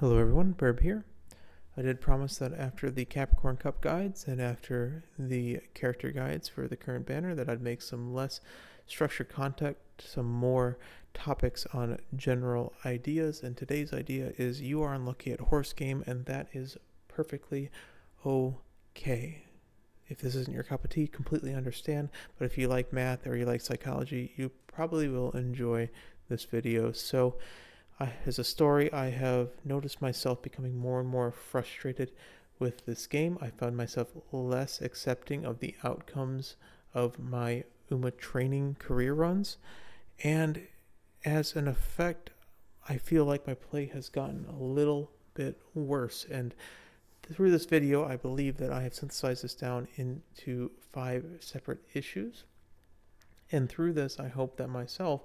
Hello everyone, Burb here. I did promise that after the Capricorn Cup guides and after the character guides for the current banner that I'd make some less structured content, some more topics on general ideas. And today's idea is you are unlucky at horse game, and that is perfectly okay. If this isn't your cup of tea, completely understand. But if you like math or you like psychology, you probably will enjoy this video. So as a story, I have noticed myself becoming more and more frustrated with this game. I found myself less accepting of the outcomes of my Uma training career runs. And as an effect, I feel like my play has gotten a little bit worse. And through this video, I believe that I have synthesized this down into 5 separate issues. And through this, I hope that myself,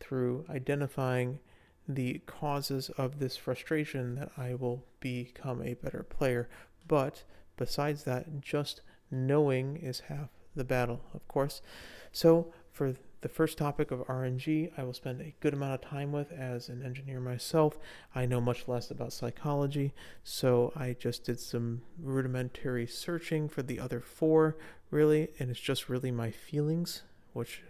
through identifying the causes of this frustration, that I will become a better player. But besides that, just knowing is half the battle, of course. So for the first topic of RNG, I will spend a good amount of time with as an engineer myself. I know much less about psychology, so I just did some rudimentary searching for the other 4, really, and it's just really my feelings, which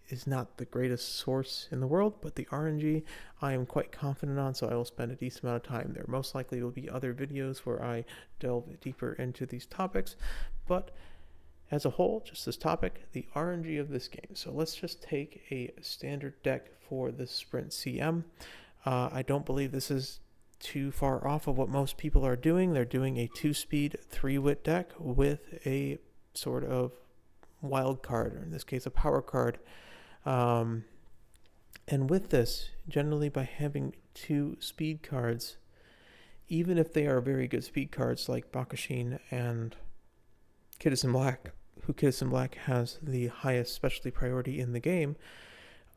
is not the greatest source in the world, but the RNG I am quite confident on, so I will spend a decent amount of time there. Most likely will be other videos where I delve deeper into these topics, but as a whole, just this topic, the RNG of this game. So let's just take a standard deck for the Sprint CM. I don't believe this is too far off of what most people are doing. They're doing a 2-speed 3-wit deck with a sort of wild card, or in this case a power card. And with this, generally by having 2 speed cards, even if they are very good speed cards like Bakushin and Kidison Black, who Kidison Black has the highest specialty priority in the game,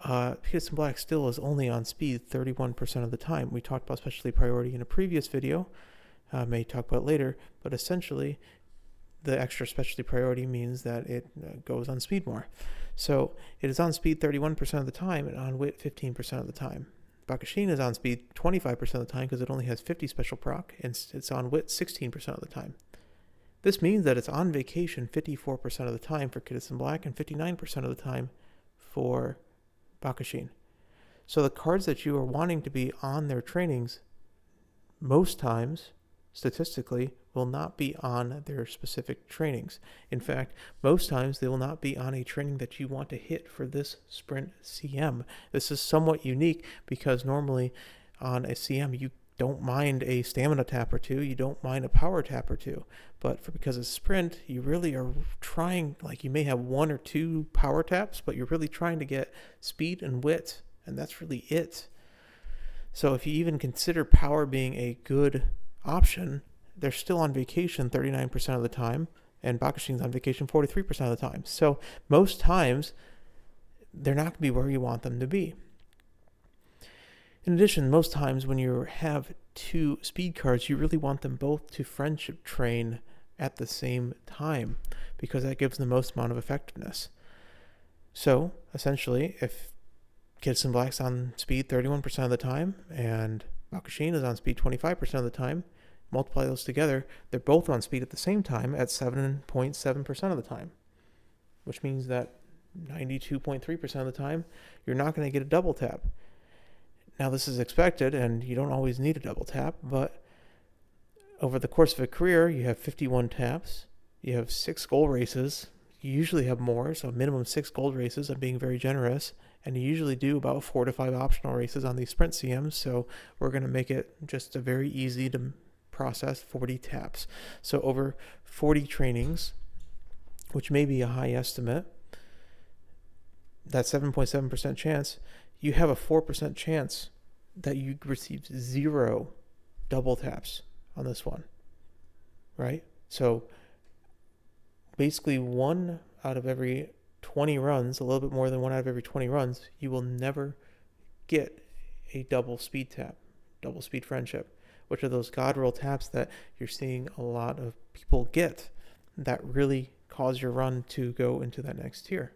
Kidison Black still is only on speed 31% of the time. We talked about specialty priority in a previous video, may talk about it later, but essentially the extra specialty priority means that it goes on speed more. So it is on speed 31% of the time and on wit 15% of the time. Bakushin is on speed 25% of the time because it only has 50 special proc, and it's on wit 16% of the time. This means that it's on vacation 54% of the time for Kidison Black and 59% of the time for Bakushin. So the cards that you are wanting to be on their trainings, most times, statistically, will not be on their specific trainings. In fact, most times they will not be on a training that you want to hit for this Sprint CM. This is somewhat unique because normally on a CM you don't mind a stamina tap or 2, you don't mind a power tap or 2, but because it's Sprint, you really are trying, like you may have 1 or 2 power taps, but you're really trying to get speed and wit, and that's really it. So if you even consider power being a good option, they're still on vacation 39% of the time, and Bakushin's on vacation 43% of the time. So most times, they're not going to be where you want them to be. In addition, most times when you have 2 speed cards, you really want them both to friendship train at the same time, because that gives the most amount of effectiveness. So essentially, if Kidison Black's on speed 31% of the time, and Bakushin is on speed 25% of the time, multiply those together, they're both on speed at the same time at 7.7% of the time, which means that 92.3% of the time, you're not going to get a double tap. Now, this is expected, and you don't always need a double tap, but over the course of a career, you have 51 taps, you have 6 gold races, you usually have more, so minimum 6 gold races. I'm being very generous, and you usually do about 4 to 5 optional races on these Sprint CMs, so we're going to make it just a very easy to process 40 taps. So over 40 trainings, which may be a high estimate, that 7.7% chance, you have a 4% chance that you receive 0 double taps on this one, right? So basically 1 out of every 20 runs, a little bit more than 1 out of every 20 runs, you will never get a double speed tap, double speed friendship, which are those god roll taps that you're seeing a lot of people get that really cause your run to go into that next tier.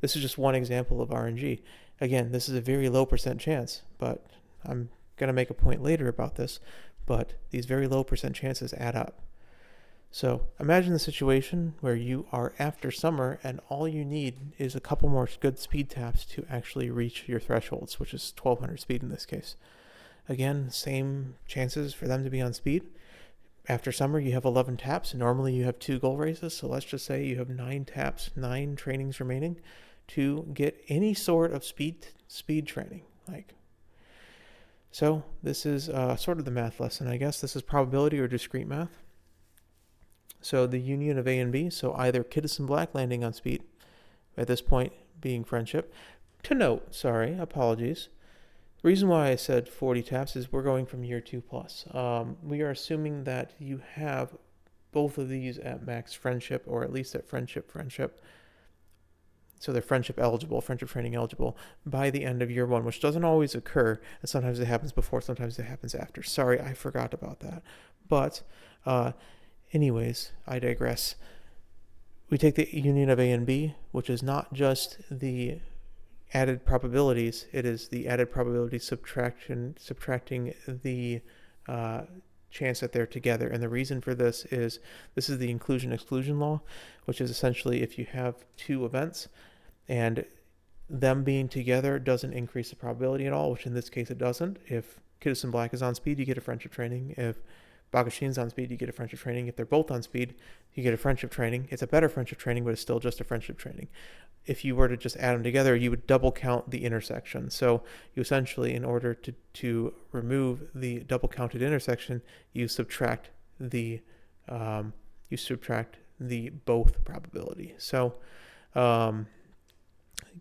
This is just one example of RNG. Again, this is a very low percent chance, but I'm going to make a point later about this, but these very low percent chances add up. So imagine the situation where you are after summer and all you need is a couple more good speed taps to actually reach your thresholds, which is 1200 speed in this case. Again, same chances for them to be on speed. After summer, you have 11 taps. Normally you have 2 goal races, so let's just say you have 9 taps, 9 trainings remaining to get any sort of speed training. So this is sort of the math lesson, I guess. This is probability or discrete math. So the union of A and B, so either Kiddison Black landing on speed, at this point being friendship. To note, apologies. The reason why I said 40 taps is we're going from year 2 plus. We are assuming that you have both of these at max friendship, or at least at friendship. So they're friendship training eligible by the end of year 1, which doesn't always occur. And sometimes it happens before, sometimes it happens after. Sorry, I forgot about that. But anyways, I digress. We take the union of A and B, which is not just the added probabilities, it is the added probability subtracting the chance that they're together. And the reason for this is the inclusion-exclusion law, which is essentially if you have 2 events and them being together doesn't increase the probability at all, which in this case it doesn't. If Kiddison Black is on speed, you get a friendship training. If Bakushin's on speed, you get a friendship training. If they're both on speed, you get a friendship training. It's a better friendship training, but it's still just a friendship training. If you were to just add them together, you would double count the intersection. So you essentially, in order to remove the double counted intersection, you subtract the both probability. So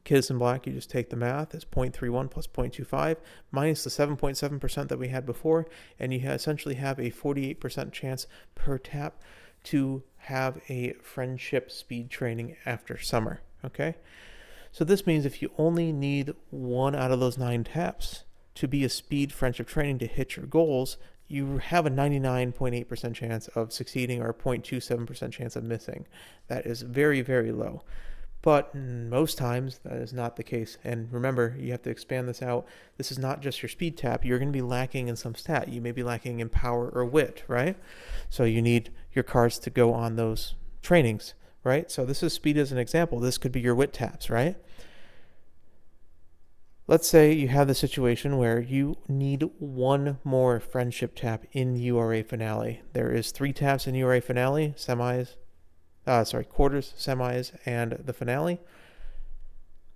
Kiddison Black, you just take the math. It's 0.31 plus 0.25 minus the 7.7% that we had before, and you essentially have a 48% chance per tap to have a friendship speed training after summer. Okay, so this means if you only need 1 out of those 9 taps to be a speed friendship training to hit your goals, you have a 99.8% chance of succeeding or a 0.27% chance of missing. That is very, very low. But most times that is not the case. And remember, you have to expand this out. This is not just your speed tap. You're going to be lacking in some stat. You may be lacking in power or wit, right? So you need your cards to go on those trainings, right? So this is speed as an example. This could be your wit taps, right? Let's say you have the situation where you need 1 more friendship tap in URA finale. There is 3 taps in URA finale, quarters, semis, and the finale.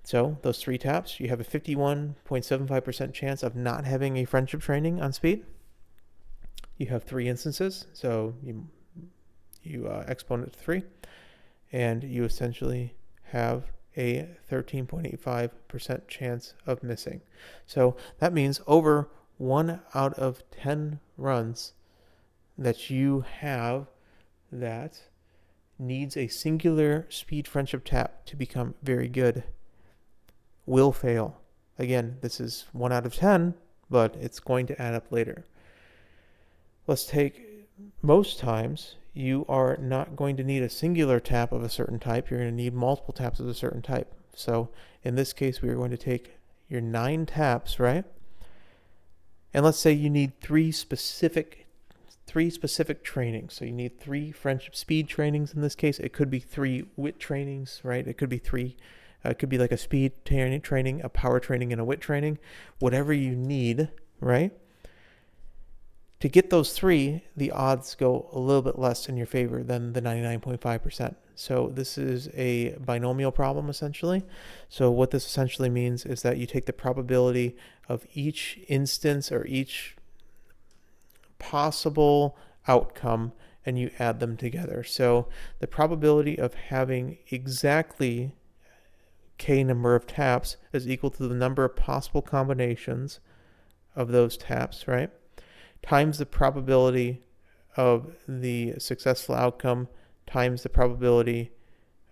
So those 3 taps, you have a 51.75% chance of not having a friendship training on speed. You have 3 instances, so you exponent to 3, and you essentially have a 13.85% chance of missing. So that means over 1 out of 10 runs that you have that needs a singular speed friendship tap to become very good will fail. Again, this is 1 out of 10, but it's going to add up later. Let's take most times you are not going to need a singular tap of a certain type. You're going to need multiple taps of a certain type. So in this case, we are going to take your 9 taps, right? And let's say you need 3 specific trainings. So you need 3 friendship speed trainings in this case. It could be 3 wit trainings, right? It could be 3. It could be like a speed training, a power training, and a wit training. Whatever you need, right? To get those 3, the odds go a little bit less in your favor than the 99.5%. So this is a binomial problem, essentially. So what this essentially means is that you take the probability of each instance or each possible outcome and you add them together. So the probability of having exactly k number of taps is equal to the number of possible combinations of those taps, right? Times the probability of the successful outcome times the probability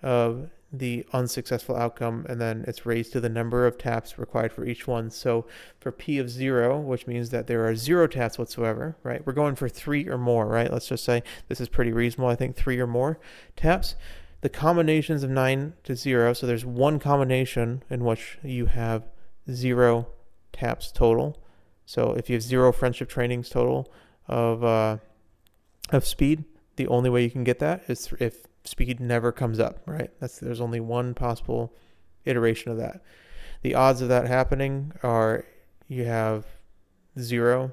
of the unsuccessful outcome, and then it's raised to the number of taps required for each one. So for P of 0, which means that there are 0 taps whatsoever, right? We're going for 3 or more, right? Let's just say this is pretty reasonable. I think 3 or more taps. The combinations of 9 to 0, so there's 1 combination in which you have 0 taps total. So if you have 0 friendship trainings total of speed, the only way you can get that is if speed never comes up, right? There's only one possible iteration of that. The odds of that happening are you have 0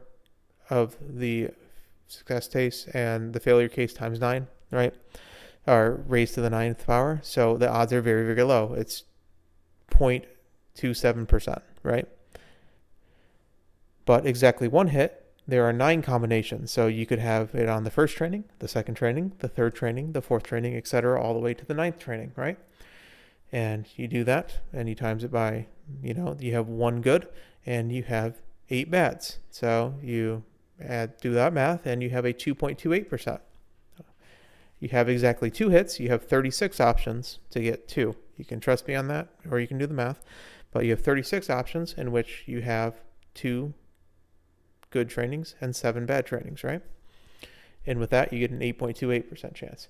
of the success case and the failure case times 9, right? Are raised to the 9th power. So the odds are very, very low. It's 0.27%, right? But exactly one hit, there are 9 combinations. So you could have it on the first training, the second training, the third training, the fourth training, etc., all the way to the 9th training, right? And you do that and you times it by, you have 1 good and you have 8 bads. So you do that math and you have a 2.28%. You have exactly 2 hits. You have 36 options to get 2. You can trust me on that, or you can do the math. But you have 36 options in which you have 2 good trainings and 7 bad trainings, right? And with that, you get an 8.28% chance.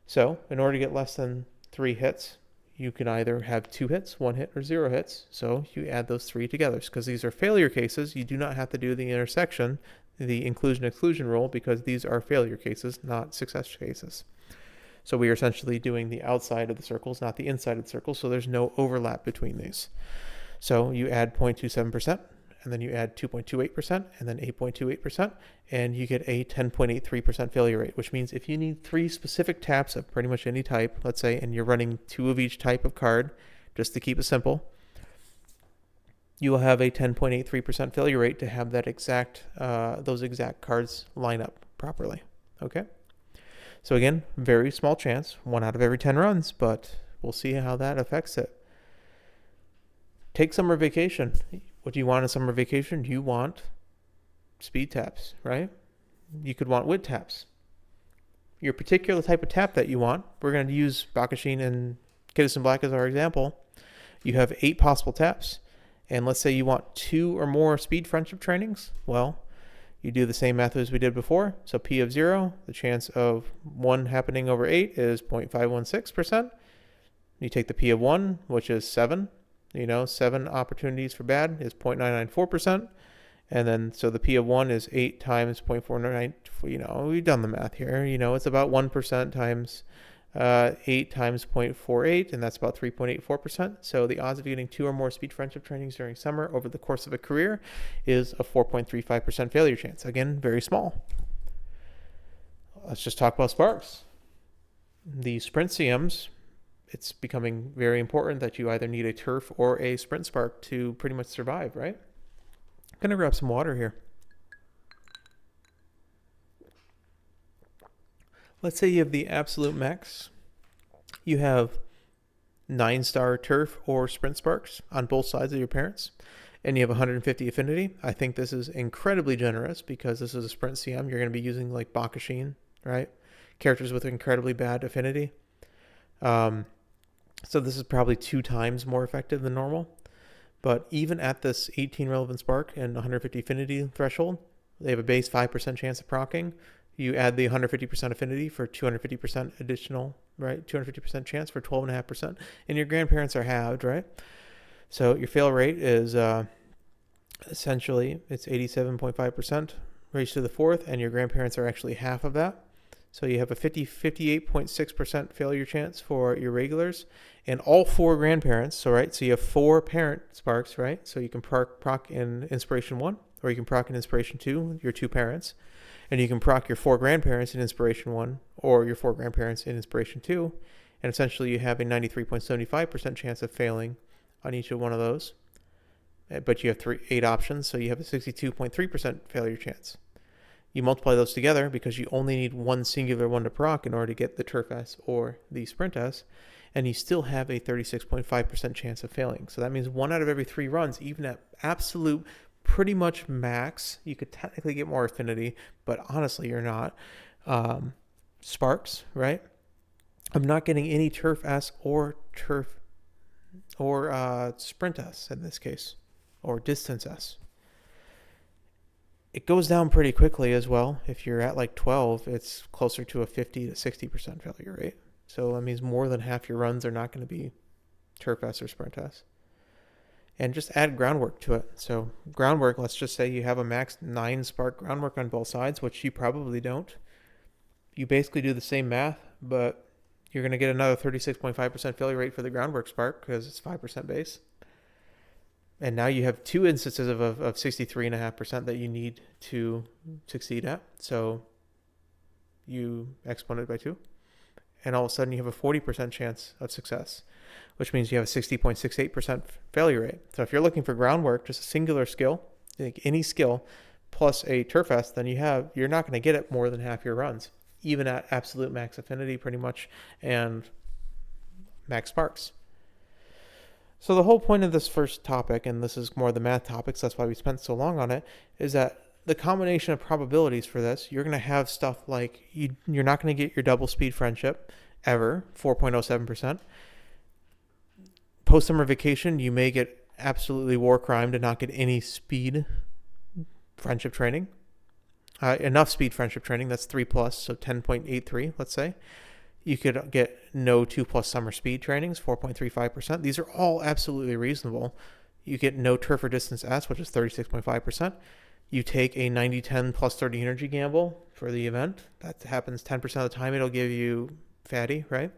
So in order to get less than 3 hits, you can either have 2 hits, 1 hit, or 0 hits. So you add those 3 together. Because these are failure cases, you do not have to do the intersection, the inclusion-exclusion rule, because these are failure cases, not success cases. So we are essentially doing the outside of the circles, not the inside of the circles, so there's no overlap between these. So you add 0.27%, and then you add 2.28%, and then 8.28%, and you get a 10.83% failure rate, which means if you need 3 specific taps of pretty much any type, let's say, and you're running 2 of each type of card, just to keep it simple, you will have a 10.83% failure rate to have that those exact cards line up properly. Okay? So again, very small chance, 1 out of every 10 runs, but we'll see how that affects it. Take summer vacation. What do you want in summer vacation? You want speed taps, right? You could want wit taps. Your particular type of tap that you want, we're going to use Bakushin and Kidison Black as our example. You have 8 possible taps. And let's say you want 2 or more speed friendship trainings. Well, you do the same method as we did before. So P of 0, the chance of 1 happening over 8 is 0.516%. You take the P of 1, which is 7. 7 opportunities for bad is 0.994%. And then, so the P of 1 is 8 times 0.499. We've done the math here. It's about 1% times 8 times 0.48, and that's about 3.84%. So the odds of getting 2 or more speed friendship trainings during summer over the course of a career is a 4.35% failure chance. Again, very small. Let's just talk about sparks. The sprint CMs, it's becoming very important that you either need a turf or a sprint spark to pretty much survive, right? I'm going to grab some water here. Let's say you have the absolute max. You have 9-star turf or sprint sparks on both sides of your parents, and you have 150 affinity. I think this is incredibly generous because this is a sprint CM. You're going to be using like Bakushin, right? Characters with incredibly bad affinity. So this is probably 2 times more effective than normal. But even at this 18 relevant spark and 150 affinity threshold, they have a base 5% chance of proccing. You add the 150% affinity for 250% additional, right? 250% chance for 12.5%. And your grandparents are halved, right? So your fail rate is essentially, it's 87.5% raised to the 4th, and your grandparents are actually half of that. So you have a 58.6% failure chance for your regulars and all 4 grandparents. So, right, so you have 4 parent sparks, right? So you can proc in Inspiration 1, or you can proc in Inspiration 2, your 2 parents. And you can proc your 4 grandparents in Inspiration 1, or your 4 grandparents in Inspiration 2. And essentially you have a 93.75% chance of failing on each of one of those. But you have 8 options, so you have a 62.3% failure chance. You multiply those together because you only need one singular one to proc in order to get the Turf S or the Sprint S, and you still have a 36.5% chance of failing. So that means 1 out of every 3 runs, even at absolute pretty much max, you could technically get more affinity, but honestly you're not. Sparks, right? I'm not getting any Turf S or Sprint S in this case, or Distance S. It goes down pretty quickly as well. If you're at like 12, it's closer to a 50 to 60% failure rate. So that means more than half your runs are not going to be Turf S or Sprint S. and just add groundwork to it. So groundwork, let's just say you have a max 9 spark groundwork on both sides, which you probably don't. You basically do the same math, but you're going to get another 36.5% failure rate for the groundwork spark because it's 5% base. And now you have 2 instances of 63.5% that you need to succeed at. So you exponent by 2. And all of a sudden you have a 40% chance of success, which means you have a 60.68% failure rate. So if you're looking for groundwork, just a singular skill, like any skill, plus a turf S, then you're not going to get it more than half your runs, even at absolute max affinity pretty much, and max sparks. So the whole point of this first topic, and this is more the math topics, that's why we spent so long on it, is that the combination of probabilities for this, you're going to have stuff like you're not going to get your double speed friendship ever, 4.07%. Post-summer vacation, you may get absolutely war crime to not get any speed friendship training. Enough speed friendship training, that's 3 plus, so 10.83, let's say. You could get no 2 plus summer speed trainings, 4.35%. These are all absolutely reasonable. You get no turf or distance S, which is 36.5%. You take a 90-10 plus 30 energy gamble for the event. That happens 10% of the time. It'll give you fatty, right?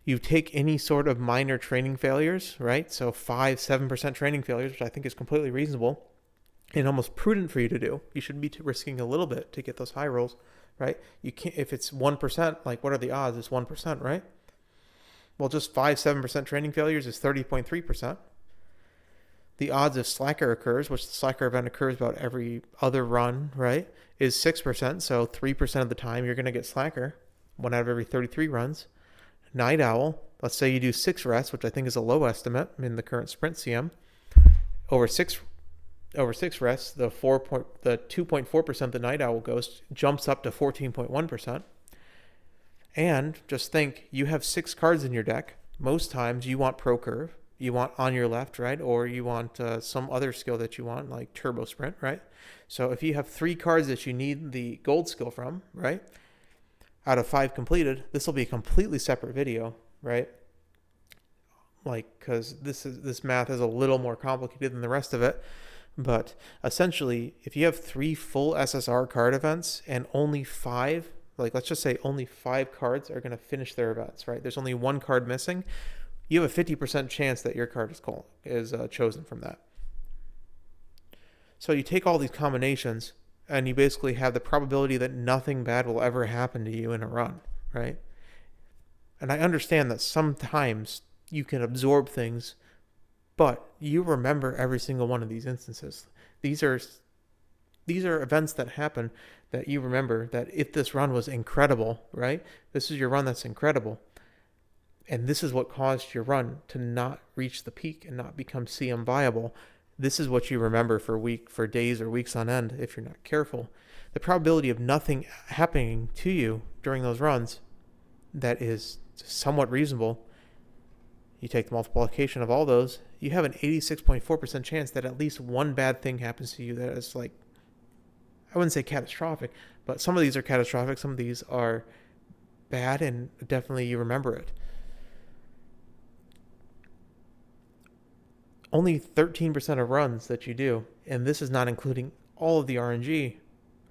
You take any sort of minor training failures, right? So 5-7% training failures, which I think is completely reasonable and almost prudent for you to do. You should be risking a little bit to get those high rolls, right? You can't, if it's 1%, like what are the odds? It's 1%, right? Well, just 5-7% training failures is 30.3%. The odds of slacker occurs, which the slacker event occurs about every other run, right, is 6%. So 3% of the time you're going to get slacker, 1 out of every 33 runs. Night owl, let's say you do 6 rests, which I think is a low estimate in the current sprint CM. Over six rests, the 2.4% the night owl goes jumps up to 14.1%. And just think, you have 6 cards in your deck. Most times you want Pro Curve, you want on your left, right? Or you want some other skill that you want, like Turbo Sprint, right? So if you have 3 cards that you need the gold skill from, right? Out of 5 completed, this will be a completely separate video, right? Like, because this math is a little more complicated than the rest of it. But essentially, if you have 3 full SSR card events and only 5, like let's just say only 5 cards are going to finish their events, right? There's only 1 card missing. You have a 50% chance that your card is chosen from that. So you take all these combinations and you basically have the probability that nothing bad will ever happen to you in a run, right? And I understand that sometimes you can absorb things, but you remember every single one of these instances. These are events that happen that you remember, that if this run was incredible, right? This is your run that's incredible. And this is what caused your run to not reach the peak and not become CM viable. This is what you remember for days or weeks on end if you're not careful. The probability of nothing happening to you during those runs that is somewhat reasonable, you take the multiplication of all those, you have an 86.4% chance that at least one bad thing happens to you that is like, I wouldn't say catastrophic, but some of these are catastrophic, some of these are bad, and definitely you remember it. Only 13% of runs that you do, and this is not including all of the RNG,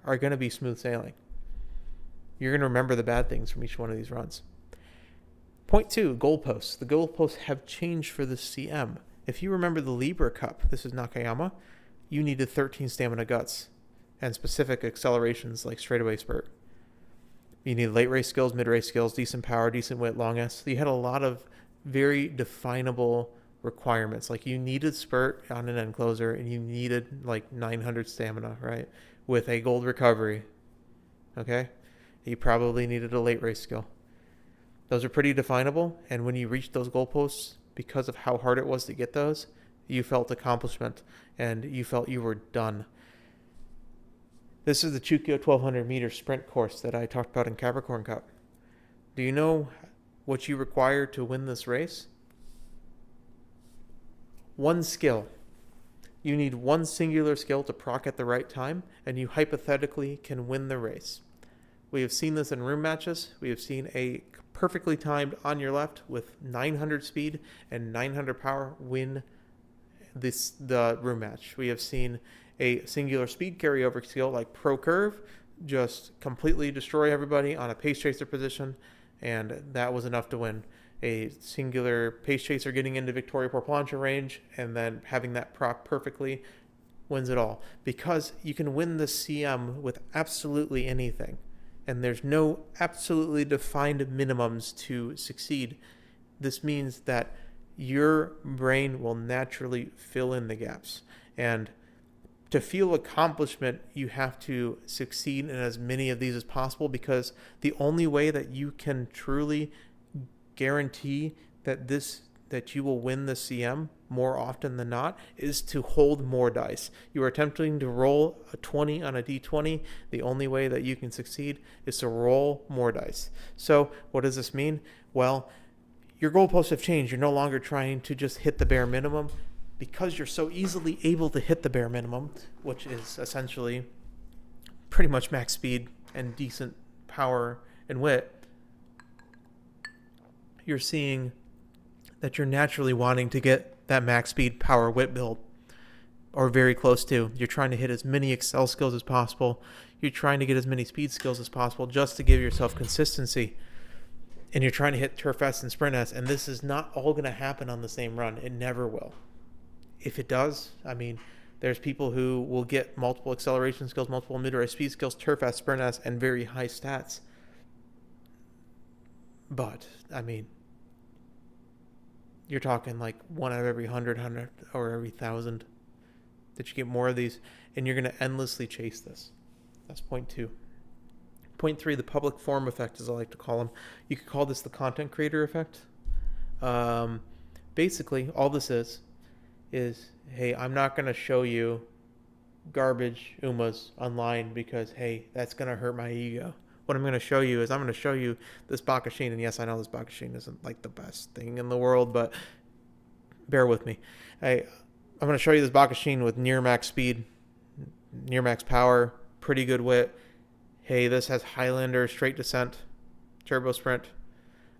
are going to be smooth sailing. You're going to remember the bad things from each one of these runs. Point 2, goalposts. The goalposts have changed for the CM. If you remember the Libra Cup, this is Nakayama, you needed 13 stamina guts and specific accelerations like straightaway spurt. You need late race skills, mid race skills, decent power, decent width, long S. So you had a lot of very definable requirements. Like you needed spurt on an end closer and you needed like 900 stamina, right? With a gold recovery. Okay? You probably needed a late race skill. Those are pretty definable, and when you reached those goalposts, because of how hard it was to get those, you felt accomplishment and you felt you were done. This is the Chukyo 1200 meter sprint course that I talked about in Capricorn Cup. Do you know what you require to win this race? 1 skill. You need 1 singular skill to proc at the right time, and you hypothetically can win the race. We have seen this in room matches. We have seen a perfectly timed on your left with 900 speed and 900 power win the room match. We have seen a singular speed carryover skill like Pro Curve just completely destroy everybody on a pace chaser position, and that was enough to win. A singular pace chaser getting into Victoria Porplancha range and then having that proc perfectly wins it all. Because you can win the CM with absolutely anything, and there's no absolutely defined minimums to succeed. This means that your brain will naturally fill in the gaps. And to feel accomplishment, you have to succeed in as many of these as possible, because the only way that you can truly guarantee that you will win the CM more often than not is to hold more dice. You are attempting to roll a 20 on a d20. The only way that you can succeed is to roll more dice. So what does this mean? Well, your goalposts have changed. You're no longer trying to just hit the bare minimum, because you're so easily able to hit the bare minimum, which is essentially pretty much max speed and decent power and wit. You're seeing that you're naturally wanting to get that max speed, power, wit build, or very close to. You're trying to hit as many Excel skills as possible. You're trying to get as many speed skills as possible just to give yourself consistency. And you're trying to hit Turf S and Sprint S, and this is not all going to happen on the same run. It never will. If it does, I mean, there's people who will get multiple acceleration skills, multiple mid-race speed skills, Turf S, Sprint S, and very high stats. But, I mean, you're talking like 1 out of every 100 or every 1,000 that you get more of these, and you're going to endlessly chase this. That's point 2. Point 3, the public forum effect, as I like to call them. You could call this the content creator effect. Basically, all this is, hey, I'm not going to show you garbage Umas online because, hey, that's going to hurt my ego. What I'm going to show you is I'm going to show you this Bakashin. And yes, I know this Bakashin isn't like the best thing in the world, but bear with me. I'm going to show you this Bakashin with near max speed, near max power, pretty good wit. Hey, this has Highlander, straight descent, turbo sprint.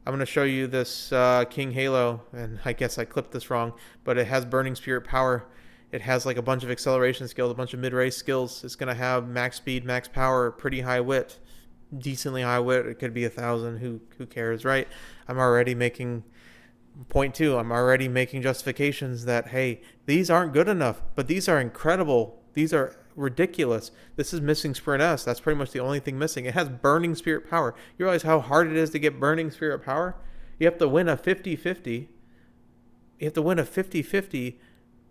I'm going to show you this King Halo, and I guess I clipped this wrong, but it has Burning Spirit power. It has like a bunch of acceleration skills, a bunch of mid-race skills. It's going to have max speed, max power, pretty high wit, decently high wit. It could be 1,000. Who cares, right? I'm already making point 2. I'm already making justifications that, hey, these aren't good enough, but these are incredible. These are ridiculous. This is missing Sprint S. That's pretty much the only thing missing. It has Burning Spirit power. You realize how hard it is to get Burning Spirit power? You have to win a 50-50. You have to win a 50-50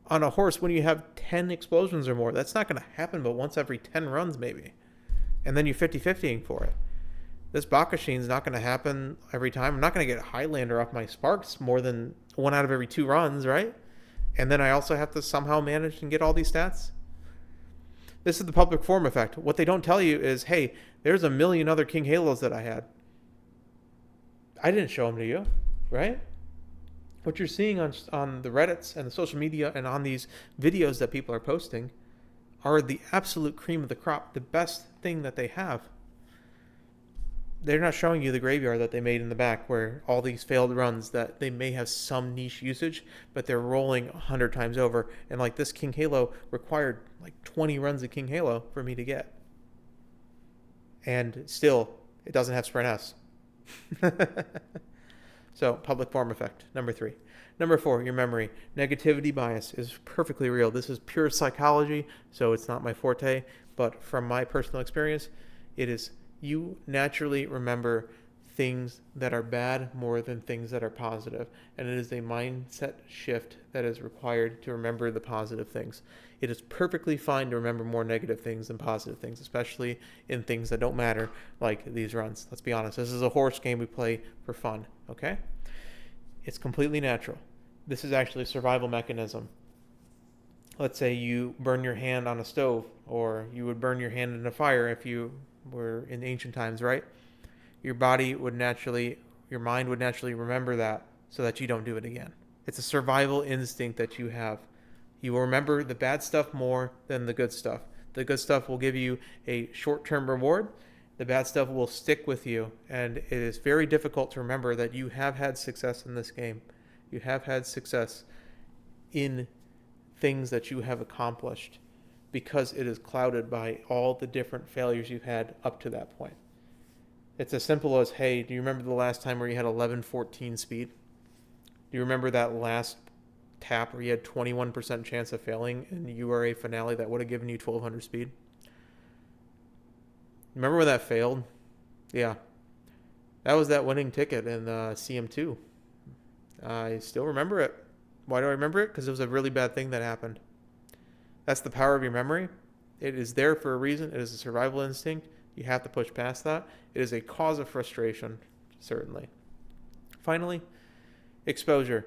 on a horse when you have 10 explosions or more. That's not going to happen but once every 10 runs maybe. And then you're 50-50ing for it. This Bakashin's not going to happen every time. I'm not going to get Highlander off my Sparks more than 1 out of every 2 runs, right? And then I also have to somehow manage and get all these stats. This is the public forum effect. What they don't tell you is, hey, there's a million other King Halos that I had. I didn't show them to you, right? What you're seeing on the Reddits and the social media and on these videos that people are posting are the absolute cream of the crop, the best thing that they have. They're not showing you the graveyard that they made in the back where all these failed runs that they may have some niche usage, but they're rolling 100 times over. And like this King Halo required like 20 runs of King Halo for me to get. And still, it doesn't have Sprint S. So, public forum effect, number 3. Number 4, your memory. Negativity bias is perfectly real. This is pure psychology, so it's not my forte. But from my personal experience, it is you naturally remember things that are bad more than things that are positive. And it is a mindset shift that is required to remember the positive things. It is perfectly fine to remember more negative things than positive things, especially in things that don't matter, like these runs. Let's be honest. This is a horse game we play for fun, okay? It's completely natural. This is actually a survival mechanism. Let's say you burn your hand on a stove, or you would burn your hand in a fire if you were in ancient times, right? Your mind would naturally remember that so that you don't do it again. It's a survival instinct that you have. You will remember the bad stuff more than the good stuff. The good stuff will give you a short-term reward. The bad stuff will stick with you, and it is very difficult to remember that you have had success in this game. You have had success in things that you have accomplished because it is clouded by all the different failures you've had up to that point. It's as simple as, hey, do you remember the last time where you had 1114 speed? Do you remember that last tap where you had 21% chance of failing and you were a finale that would have given you 1200 speed? Remember when that failed? Yeah. That was that winning ticket in CM2. I still remember it. Why do I remember it? Because it was a really bad thing that happened. That's the power of your memory. It is there for a reason. It is a survival instinct. You have to push past that. It is a cause of frustration, certainly. Finally, exposure.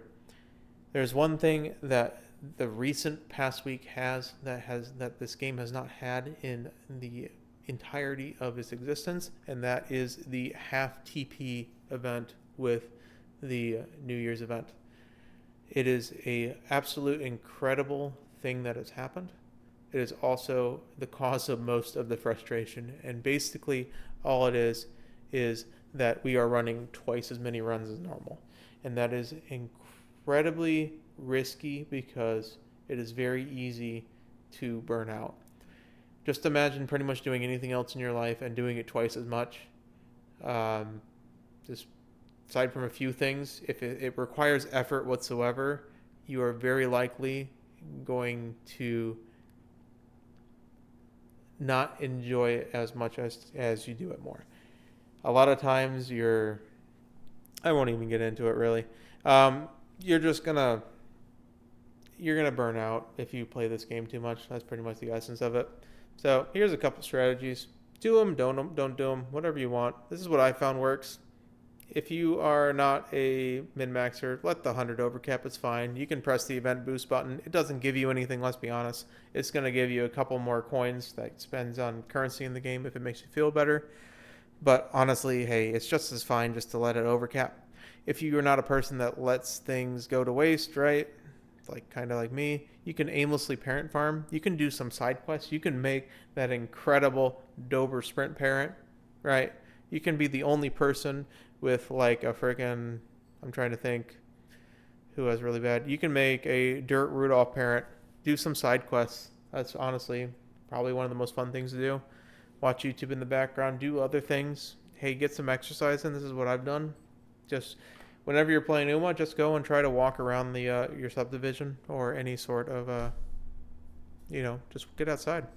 There's one thing that the recent past week has that this game has not had in the entirety of its existence, and that is the half TP event with the New Year's event. It is a absolute incredible thing that has happened. It is also the cause of most of the frustration, and basically all it is that we are running twice as many runs as normal, and that is incredibly risky because it is very easy to burn out. Just imagine pretty much doing anything else in your life and doing it twice as much. Just aside from a few things, if it requires effort whatsoever, you are very likely going to not enjoy it as much as you do it more. A lot of times I won't even get into it really. You're gonna burn out if you play this game too much. That's pretty much the essence of it. So here's a couple strategies. Do them, don't do them, whatever you want. This is what I found works. If you are not a min-maxer, let the 100 overcap. It's fine. You can press the event boost button. It doesn't give you anything, let's be honest. It's going to give you a couple more coins that spends on currency in the game if it makes you feel better. But honestly, hey, it's just as fine just to let it overcap. If you are not a person that lets things go to waste, right? Kind of like me, you can aimlessly parent farm. You can do some side quests. You can make that incredible Dober sprint parent, right? You can be the only person with like a freaking, I'm trying to think who has really bad. You can make a Dirt Rudolph parent, do some side quests. That's honestly probably one of the most fun things to do. Watch YouTube in the background, do other things. Hey, get some exercise in. This is what I've done. Just whenever you're playing Uma, just go and try to walk around the your subdivision or any sort of, just get outside.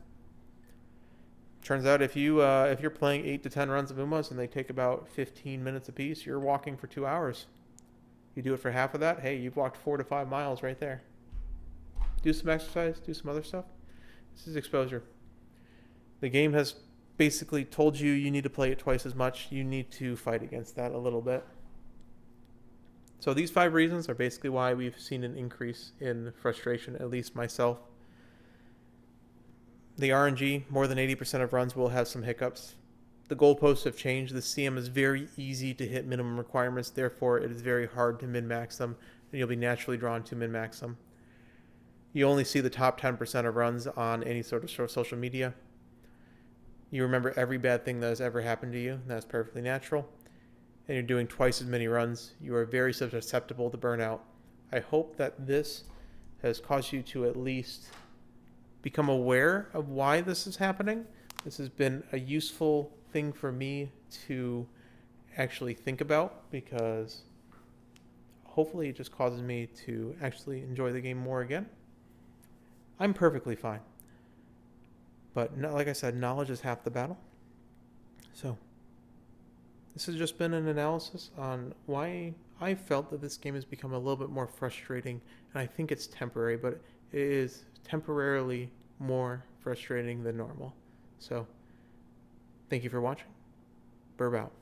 Turns out if you're playing 8 to 10 runs of Umas and they take about 15 minutes apiece, you're walking for 2 hours. You do it for half of that, hey, you've walked 4 to 5 miles right there. Do some exercise, do some other stuff. This is exposure. The game has basically told you need to play it twice as much. You need to fight against that a little bit. So these 5 reasons are basically why we've seen an increase in frustration, at least myself. The RNG, more than 80% of runs will have some hiccups. The goalposts have changed. The CM is very easy to hit minimum requirements. Therefore, it is very hard to min-max them, and you'll be naturally drawn to min-max them. You only see the top 10% of runs on any sort of social media. You remember every bad thing that has ever happened to you, and that's perfectly natural. And you're doing twice as many runs. You are very susceptible to burnout. I hope that this has caused you to at least become aware of why this is happening. This has been a useful thing for me to actually think about because hopefully it just causes me to actually enjoy the game more again. I'm perfectly fine. But like I said, knowledge is half the battle. So this has just been an analysis on why I felt that this game has become a little bit more frustrating, and I think it's temporary, but it is temporarily more frustrating than normal. So, thank you for watching. Burb out.